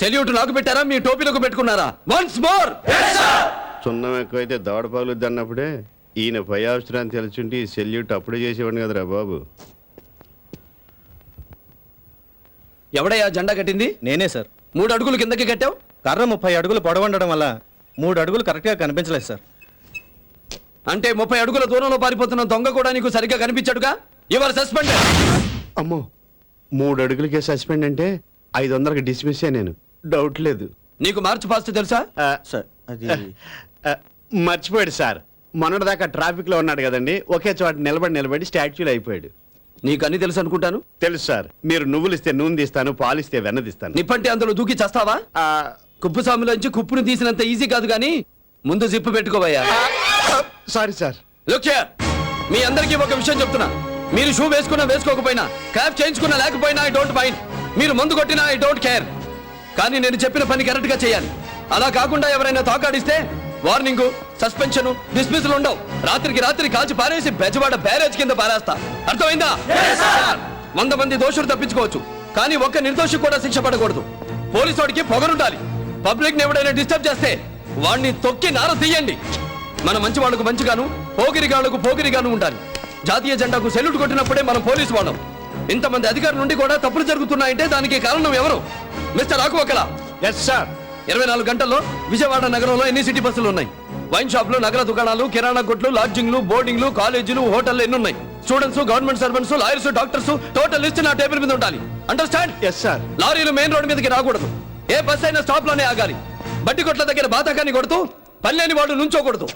Salute నాకు పెట్టారా మీ టోపీలకు పెట్టుకున్నారా? Once more. సున్నం ఎక్కువైతే దవడ పగులుద్ది అన్నప్పుడే ఈయన పై అవసరాన్ని తెలుసుంటే ఈ సెల్యూట్ అప్పుడే చేసేవాడిని కదరా బాబు. ఎవడయ్యా జెండా కట్టింది? నేనే సార్. 3 అడుగులు కిందకి కట్టావు. కర్ర 30 అడుగులు పొడవండడం వల్ల 3 అడుగులు కరెక్ట్గా కనిపించలేదు సార్. అంటే 30 అడుగుల దూరంలో పారిపోతున్న దొంగ కూడా నీకు సరిగ్గా కనిపించాడుగా. Your suspended. అమ్మో 3 అడుగులకే సస్పెండ్ అంటే 500కి డిస్మిస్ నేను. డౌట్ లేదు. నీకు మార్చ్ పాస్ట్ తెలుసా? సార్ అది మర్చిపోయాడు సార్. మొన్నటిదాకా ట్రాఫిక్ లో ఉన్నాడు కదండి, ఒకే చోట నిలబడి స్టాచ్యూలు అయిపోయాడు. నీకు అన్ని తెలుసు అనుకుంటాను. తెలుసు సార్. మీరు నువ్వులు ఇస్తే నూనె తీస్తాను, పాలిస్తే వెన్న తీస్తాను. నిప్పంటే అందులో దూకి చేస్తావా? కుప్పు సాములోంచి కుప్పును తీసినంత ఈజీ కాదు కానీ ముందు జిప్పు పెట్టుకోవయ్యా. Sorry sir. లుక్ హియర్, మీ అందరికీ ఒక విషయం చెప్తున్నా. మీరు షూ వేసుకున్నా వేసుకోకపోయినా, క్యాప్ చేయించుకున్నా లేకపోయినా ఐ డోంట్ మైండ్. మీరు మందు కొట్టినా ఐ డోంట్ కేర్. కానీ నేను చెప్పిన పని కరెక్ట్ గా చేయాలి. అలా కాకుండా ఎవరైనా తాకాడిస్తే వార్నింగ్, సస్పెన్షన్, డిస్మిస్లు ఉండవు. రాత్రికి కాల్చి పారేసి బెజవాడ బ్యారేజ్ కింద పారేస్తా. అర్థమైందా? 100 మంది దోషులు తప్పించుకోవచ్చు, కానీ ఒక్క నిర్దోషి కూడా శిక్ష పడకూడదు. పోలీసు వాడికి పొగరుండాలి. పబ్లిక్ ని ఎవడైనా డిస్టర్బ్ చేస్తే వాడిని తొక్కి నార తీయండి. మన మంచి వాళ్లకు మంచిగాను, పోగిరిగాళ్లకు పోగిరిగాను ఉండాలి. జాతీయ జెండాకు సెల్యూట్ కొట్టినప్పుడే మనం పోలీసు వాళ్ళం. ఇంతమంది అధికారుల నుండి కూడా తప్పులు జరుగుతున్నాయంటే దానికి కారణం ఎవరు? మిస్టర్ ఆకువకల. Yes sir. 24 గంటల్లో విజయవాడ నగరంలో ఎన్ని సిటీ బస్సులు ఉన్నాయి? వైన్ షాప్లు, నగర దుకాణాలు, కిరాణా కొట్లు, లాడ్జింగ్లు, బోర్డింగ్లు, కాలేజీలు, హోటళ్లు ఎన్ని ఉన్నాయి? Students, government servants, lawyers, doctors, total list నా టేబుల్ మీద ఉండాలి. అండర్స్టాండ్? Yes sir. లారీలు మెయిన్ రోడ్ మీదకి రాకూడదు. ఏ బస్ అయినా స్టాప్ లోనే ఆగాలి. బడ్డి కొట్ల దగ్గర బాతాకాన్ని కొడుతూ పల్లెని వాడు నుంచోకూడదు.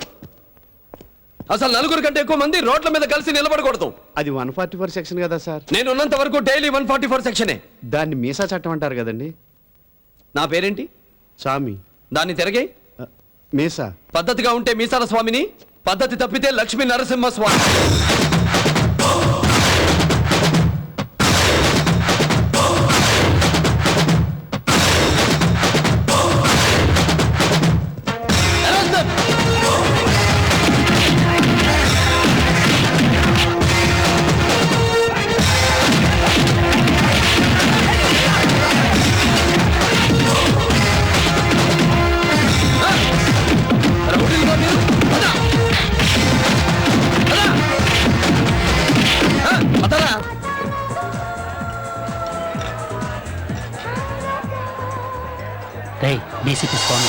అసలు 4 కంటే ఎక్కువ మంది రోడ్ల మీద కలిసి నిలబడకూడదు. అది 144 సెక్షన్ కదా సార్. నేను ఉన్నంత వరకు డైలీ 144 సెక్షనే. దాన్ని మీసా చట్టం అంటారు కదండి. నా పేరేంటి? స్వామి. దాన్ని తిరగే మీసా. పద్ధతిగా ఉంటే మీసాల స్వామిని, పద్ధతి తప్పితే లక్ష్మీ నరసింహ స్వామి. డీసీపీ స్వామి.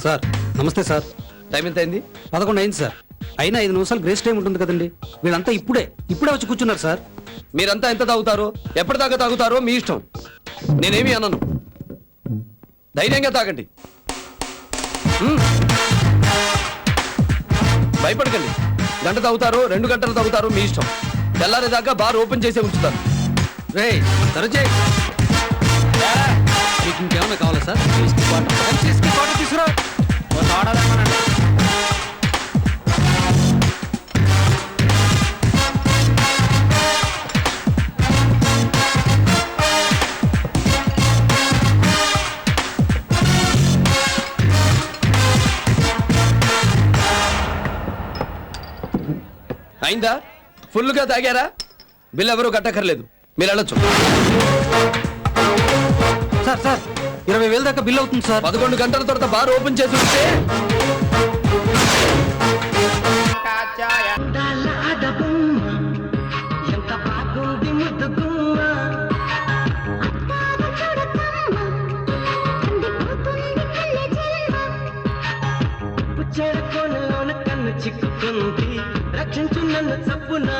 సార్ నమస్తే సార్. టైం ఎంత అయింది? 11 అయింది సార్. అయినా 5 నిమిషాలు గ్రేస్ టైం ఉంటుంది కదండి. వీళ్ళంతా ఇప్పుడే వచ్చి కూర్చున్నారు సార్. మీరంతా ఎంత తాగుతారో, ఎప్పటిదాకా తాగుతారో మీ ఇష్టం. నేనేమి అన్నాను. ధైర్యంగా తాగండి. భయపడకండి. గంట తాగుతారో 2 గంటలు తాగుతారో మీ ఇష్టం. తెల్లారేదాకా బార్ ఓపెన్ చేసే ఉంచుతారు. రే సరజయ్, మీకు ఇంకేమైనా కావాలా సార్? తీసుకురా. అయిందా? ఫుల్గా తాగారా? బిల్ ఎవరు కట్టక్కర్లేదు, మీరు వెళ్ళొచ్చు. సార్ 20,000 దాకా బిల్ అవుతుంది సార్. 11 గంటల తర్వాత బార్ ఓపెన్ చేసి ఉంటే చిక్కుకుంది రక్షించు నన్ను చప్పునా